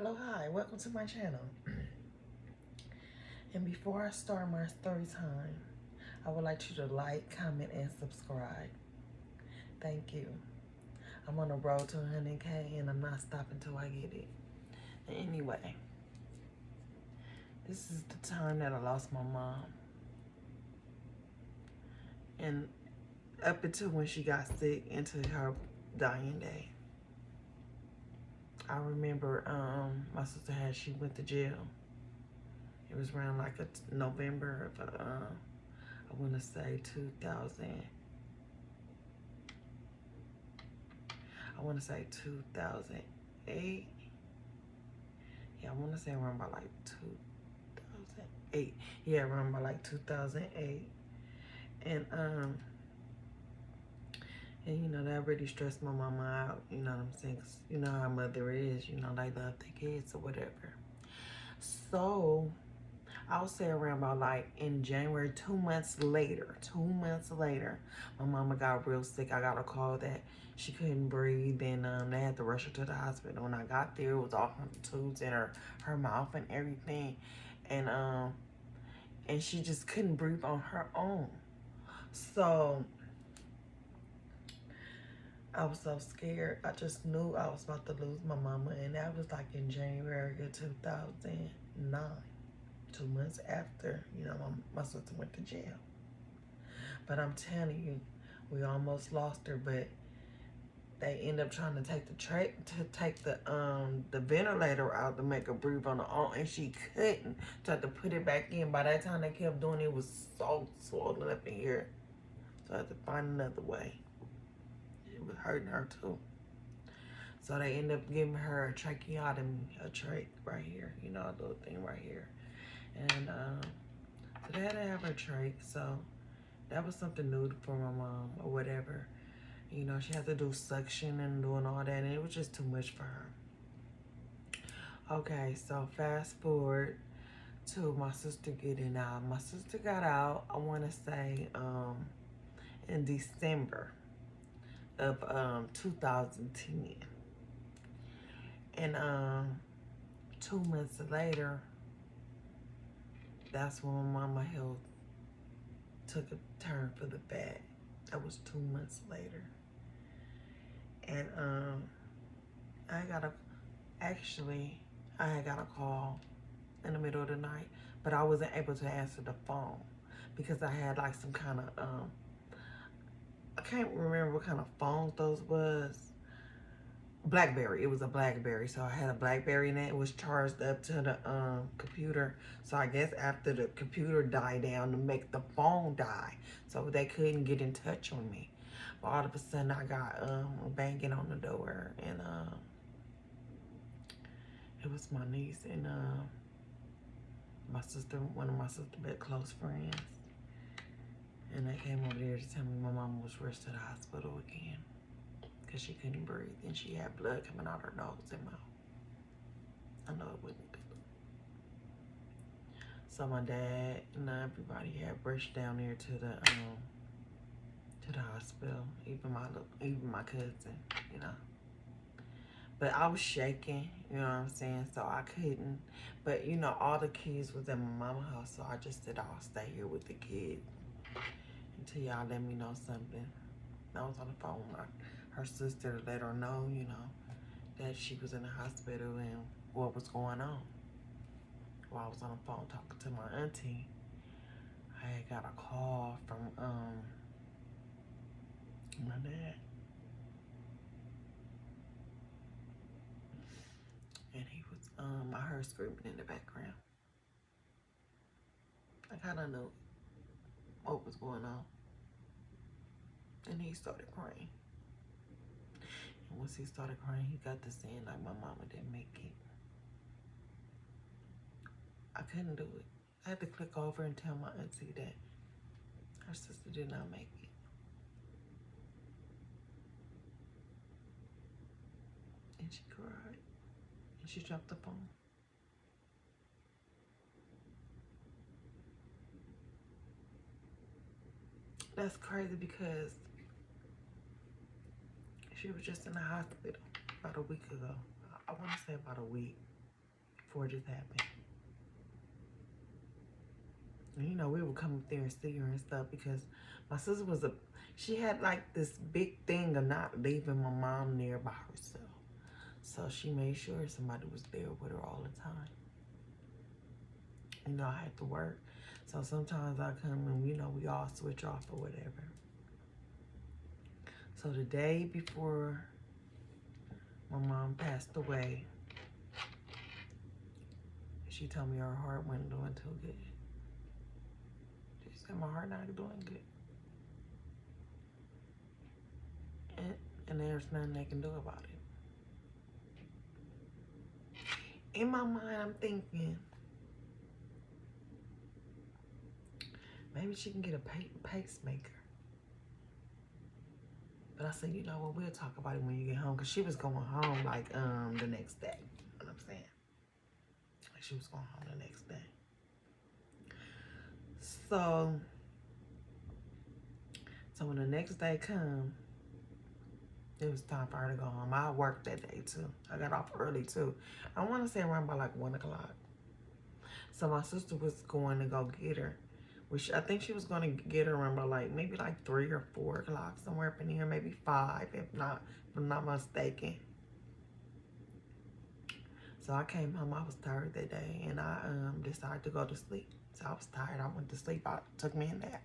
Hello, hi, welcome to my channel. And before I start my story time, I would like you to like, comment, and subscribe. Thank you. I'm on the road to 100K and I'm not stopping till I get it. Anyway, this is the time that I lost my mom. And up until when she got sick into her dying day. I remember my sister she went to jail. It was around like a November of I want to say 2000. I want to say 2008. Yeah, I want to say around about like 2008. Yeah, around about like 2008. And you know, that really stressed my mama out. You know what I'm saying? 'Cause you know how mother is. You know, they love their kids or whatever. So I'll say around about like in January, 2 months later, my mama got real sick. I got a call that she couldn't breathe and they had to rush her to the hospital. When I got there, it was all kinds of tubes in her mouth and everything. And she just couldn't breathe on her own. So I was so scared. I just knew I was about to lose my mama, and that was like in January of 2009. 2 months after, you know, my sister went to jail. But I'm telling you, we almost lost her, but they end up trying to take the ventilator out to make her breathe on her own, and she couldn't. Tried to put it back in. By that time they kept doing it, was so swollen up in here. So I had to find another way. It was hurting her too. So they end up giving her a tracheotomy, a trach right here, you know, a little thing right here. And so they had to have her trach. So that was something new for my mom or whatever. You know, she had to do suction and doing all that, and it was just too much for her. Okay, so fast forward to my sister getting out. My sister got out, I want to say, in December of 2010. And 2 months later, that's when my mama health took a turn for the bad. That was 2 months later. And I had got a call in the middle of the night, but I wasn't able to answer the phone because I had like some kind of I can't remember what kind of phone those was. BlackBerry. It was a BlackBerry. So I had a BlackBerry and it was charged up to the computer. So I guess after the computer died down to make the phone die. So they couldn't get in touch with me. But all of a sudden I got banging on the door, and it was my niece and my sister, one of my sister's best close friends. And they came over there to tell me my mama was rushed to the hospital again because she couldn't breathe and she had blood coming out her nose and mouth. I know it wasn't good. So my dad and everybody had rushed down there to the hospital. Even my cousin, you know. But I was shaking, you know what I'm saying? So I couldn't. But you know, all the kids was in my mama's house, so I just said I'll stay here with the kids until y'all let me know something. I was on the phone with her sister to let her know, you know, that she was in the hospital and what was going on. While I was on the phone talking to my auntie, I had got a call from my dad. And he was I heard screaming in the background. I kinda knew what was going on. And he started crying. And once he started crying, he got to saying like my mama didn't make it. I couldn't do it. I had to click over and tell my auntie that her sister did not make it. And she cried. And she dropped the phone. That's crazy because she was just in the hospital about a week ago. I want to say about a week. before this happened. And, you know, we would come up there and see her and stuff because my sister she had like this big thing of not leaving my mom there by herself. So she made sure somebody was there with her all the time. You know, I had to work. So sometimes I come and, you know, we all switch off or whatever. So the day before my mom passed away, she told me her heart wasn't doing too good. She said my heart not doing good. And there's nothing they can do about it. In my mind, I'm thinking, maybe she can get a pacemaker. But I said, you know what, we'll talk about it when you get home. Because she was going home, like, the next day. You know what I'm saying? Like, she was going home the next day. So when the next day come, it was time for her to go home. I worked that day, too. I got off early, too. I want to say around by, like, 1 o'clock. So my sister was going to go get her. Which I think she was going to get her around by, like, maybe, like, 3 or 4 o'clock. Somewhere up in here. Maybe 5, if I'm not mistaken. So I came home. I was tired that day. And I decided to go to sleep. So I was tired. I went to sleep. I took me a nap.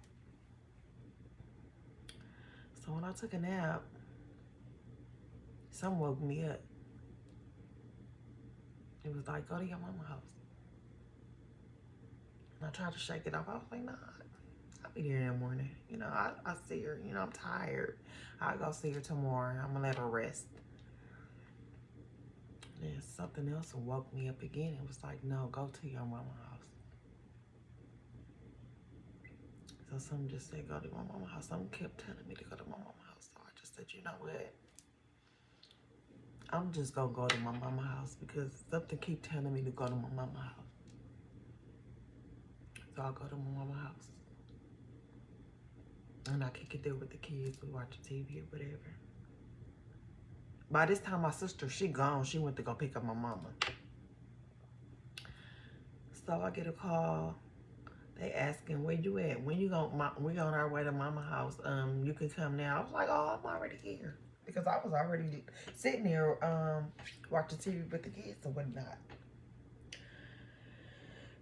So when I took a nap, something woke me up. It was like, go to your mama's house. And I tried to shake it off. I was like, nah, I'll be there in the morning. You know, I see her. You know, I'm tired. I'll go see her tomorrow. I'm going to let her rest. And then something else woke me up again. It was like, no, go to your mama's house. So something just said, go to my mama's house. Something kept telling me to go to my mama's house. So I just said, you know what? I'm just going to go to my mama's house because something keep telling me to go to my mama's house. So I'll go to my mama's house. And I kick it there with the kids. We watch TV or whatever. By this time, my sister, she gone. She went to go pick up my mama. So I get a call. They asking, where you at? When you going? We on our way to mama's house. You can come now. I was like, oh, I'm already here. Because I was already sitting here watching TV with the kids and whatnot.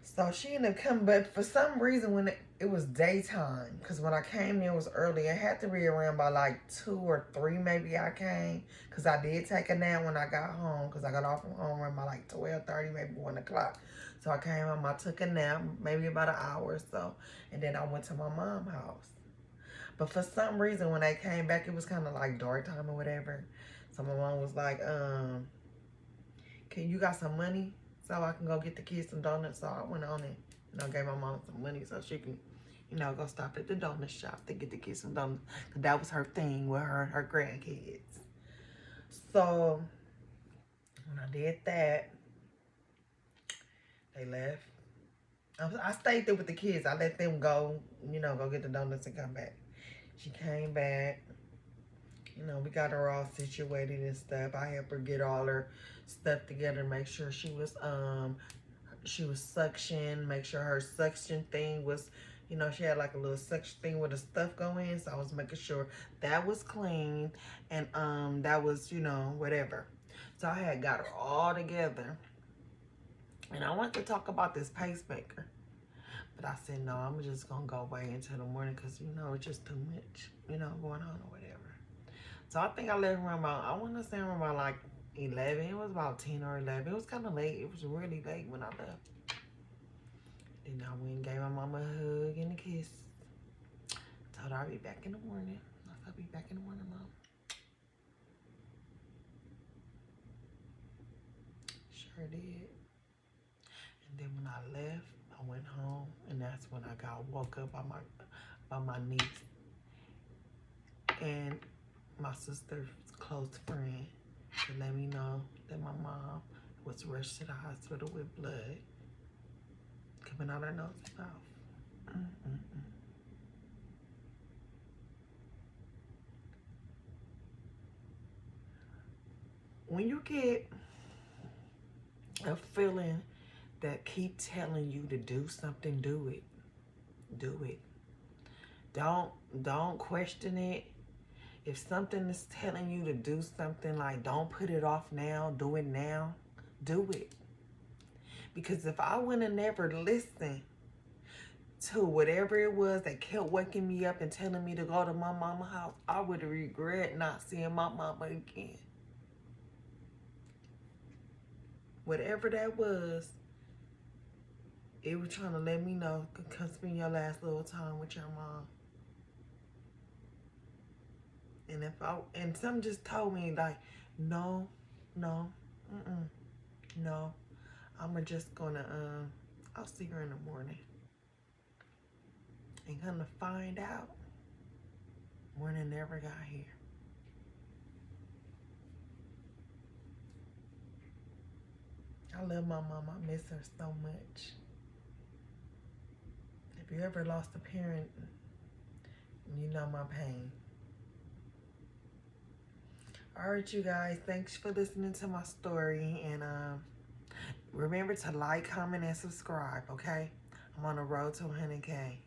So she ended up coming, but for some reason when it was daytime, because when I came there it was early. It had to be around by like 2 or 3 maybe I came, because I did take a nap when I got home, because I got off from home around by like 12:30, maybe 1 o'clock. So I came home, I took a nap, maybe about an hour or so, and then I went to my mom's house. But for some reason when they came back, it was kind of like dark time or whatever. So my mom was like, can you got some money so I can go get the kids some donuts? So I went on and, you know, gave my mom some money so she can, you know, go stop at the donut shop to get the kids some donuts. Cause that was her thing with her and her grandkids. So when I did that, they left. I stayed there with the kids. I let them go, you know, go get the donuts and come back. She came back. You know, we got her all situated and stuff. I helped her get all her stuff together, make sure she was suction, make sure her suction thing was, you know, she had like a little suction thing where the stuff go in. So I was making sure that was clean and that was, you know, whatever. So I had got her all together. And I wanted to talk about this pacemaker. But I said, no, I'm just going to go away until the morning because, you know, it's just too much, you know, going on or whatever. So I think I left around about, I want to say around about like 11. It was about 10 or 11. It was kind of late. It was really late when I left. Then I went and gave my mama a hug and a kiss. Told her I'll be back in the morning. I said, I'll be back in the morning, Mom. Sure did. And then when I left, I went home. And that's when I got woke up by my niece. And my sister's close friend to let me know that my mom was rushed to the hospital with blood coming out her nose and mouth. When you get a feeling that keep telling you to do something, do it. Do it. Don't question it. If something is telling you to do something, like don't put it off now, do it now, do it. Because if I would have never listened to whatever it was that kept waking me up and telling me to go to my mama's house, I would regret not seeing my mama again. Whatever that was, it was trying to let me know, come spend your last little time with your mom. And something just told me, like, no, no, no. I'm just gonna, I'll see her in the morning. And gonna find out, morning never got here. I love my mom. I miss her so much. If you ever lost a parent, you know my pain. All right, you guys, thanks for listening to my story. And remember to like, comment, and subscribe, okay? I'm on the road to 100K.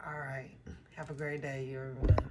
All right. Have a great day, everyone.